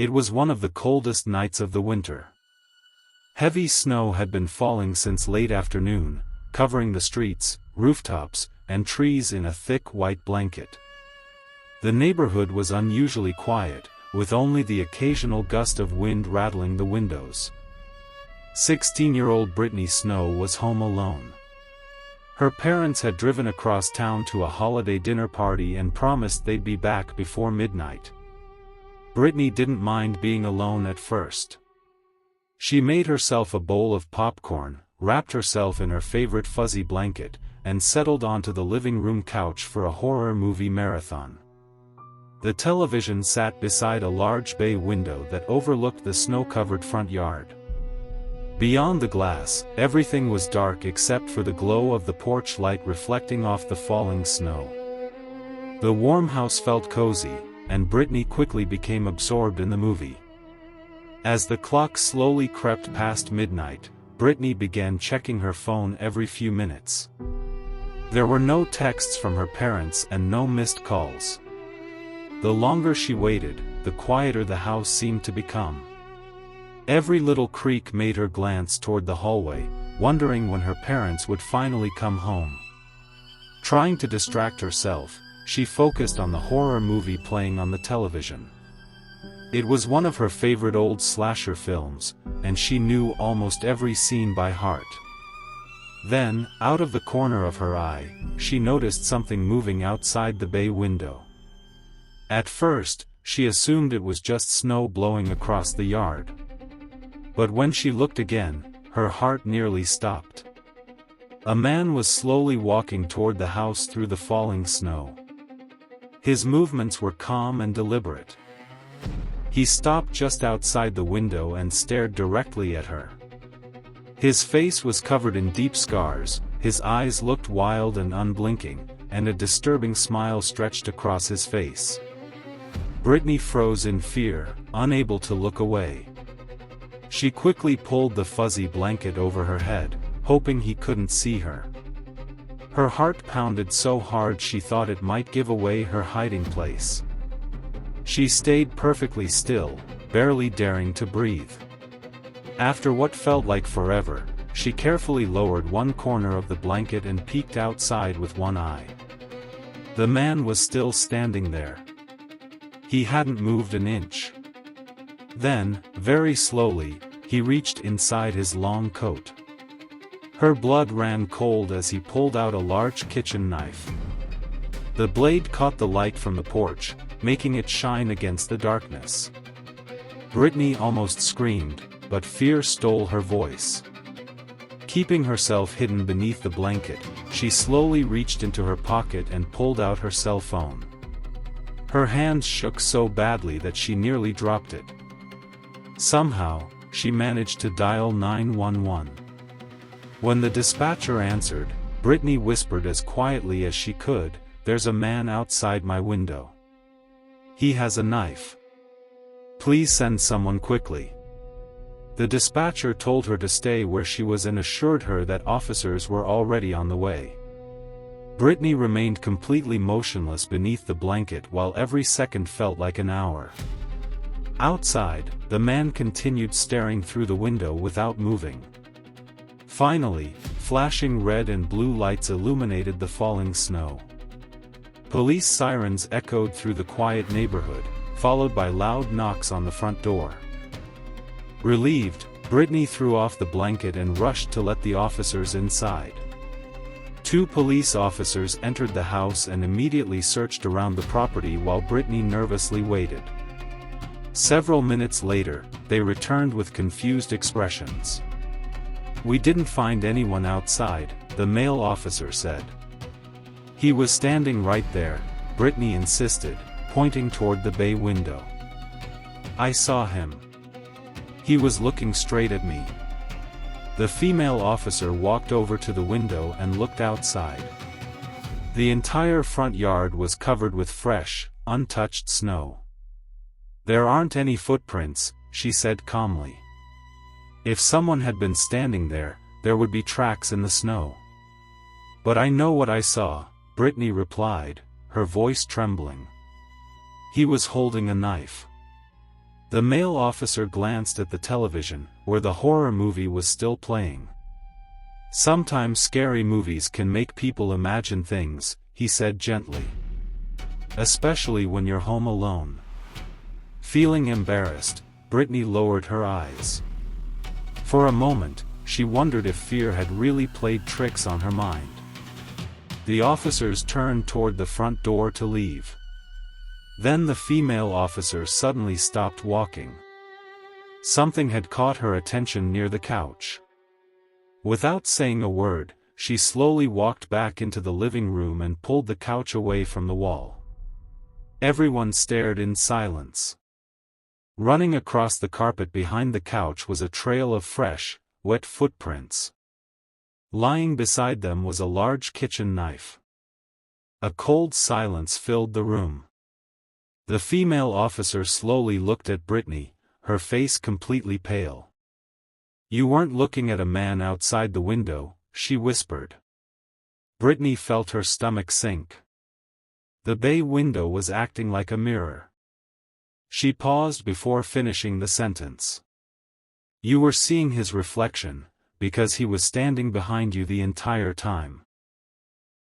It was one of the coldest nights of the winter. Heavy snow had been falling since late afternoon, covering the streets, rooftops, and trees in a thick white blanket. The neighborhood was unusually quiet, with only the occasional gust of wind rattling the windows. 16-year-old Brittany Snow was home alone. Her parents had driven across town to a holiday dinner party and promised they'd be back before midnight. Brittany didn't mind being alone at first. She made herself a bowl of popcorn, wrapped herself in her favorite fuzzy blanket, and settled onto the living room couch for a horror movie marathon. The television sat beside a large bay window that overlooked the snow-covered front yard. Beyond the glass, everything was dark except for the glow of the porch light reflecting off the falling snow. The warm house felt cozy, and Brittany quickly became absorbed in the movie. As the clock slowly crept past midnight, Brittany began checking her phone every few minutes. There were no texts from her parents and no missed calls. The longer she waited, the quieter the house seemed to become. Every little creak made her glance toward the hallway, wondering when her parents would finally come home. Trying to distract herself, she focused on the horror movie playing on the television. It was one of her favorite old slasher films, and she knew almost every scene by heart. Then, out of the corner of her eye, she noticed something moving outside the bay window. At first, she assumed it was just snow blowing across the yard. But when she looked again, her heart nearly stopped. A man was slowly walking toward the house through the falling snow. His movements were calm and deliberate. He stopped just outside the window and stared directly at her. His face was covered in deep scars, his eyes looked wild and unblinking, and a disturbing smile stretched across his face. Brittany froze in fear, unable to look away. She quickly pulled the fuzzy blanket over her head, hoping he couldn't see her. Her heart pounded so hard she thought it might give away her hiding place. She stayed perfectly still, barely daring to breathe. After what felt like forever, she carefully lowered one corner of the blanket and peeked outside with one eye. The man was still standing there. He hadn't moved an inch. Then, very slowly, he reached inside his long coat. Her blood ran cold as he pulled out a large kitchen knife. The blade caught the light from the porch, making it shine against the darkness. Brittany almost screamed, but fear stole her voice. Keeping herself hidden beneath the blanket, she slowly reached into her pocket and pulled out her cell phone. Her hands shook so badly that she nearly dropped it. Somehow, she managed to dial 911. When the dispatcher answered, Brittany whispered as quietly as she could, "There's a man outside my window. He has a knife. Please send someone quickly." The dispatcher told her to stay where she was and assured her that officers were already on the way. Brittany remained completely motionless beneath the blanket while every second felt like an hour. Outside, the man continued staring through the window without moving. Finally, flashing red and blue lights illuminated the falling snow. Police sirens echoed through the quiet neighborhood, followed by loud knocks on the front door. Relieved, Brittany threw off the blanket and rushed to let the officers inside. 2 police officers entered the house and immediately searched around the property while Brittany nervously waited. Several minutes later, they returned with confused expressions. "We didn't find anyone outside," the male officer said. "He was standing right there," Brittany insisted, pointing toward the bay window. "I saw him. He was looking straight at me." The female officer walked over to the window and looked outside. The entire front yard was covered with fresh, untouched snow. "There aren't any footprints," she said calmly. "If someone had been standing there, there would be tracks in the snow." "But I know what I saw," Brittany replied, her voice trembling. "He was holding a knife. The male officer glanced at the television, where the horror movie was still playing. "Sometimes scary movies can make people imagine things," he said gently. "Especially when you're home alone." Feeling embarrassed, Brittany lowered her eyes. For a moment, she wondered if fear had really played tricks on her mind. The officers turned toward the front door to leave. Then the female officer suddenly stopped walking. Something had caught her attention near the couch. Without saying a word, she slowly walked back into the living room and pulled the couch away from the wall. Everyone stared in silence. Running across the carpet behind the couch was a trail of fresh, wet footprints. Lying beside them was a large kitchen knife. A cold silence filled the room. The female officer slowly looked at Brittany, her face completely pale. "You weren't looking at a man outside the window," she whispered. Brittany felt her stomach sink. The bay window was acting like a mirror. She paused before finishing the sentence. "You were seeing his reflection, because he was standing behind you the entire time."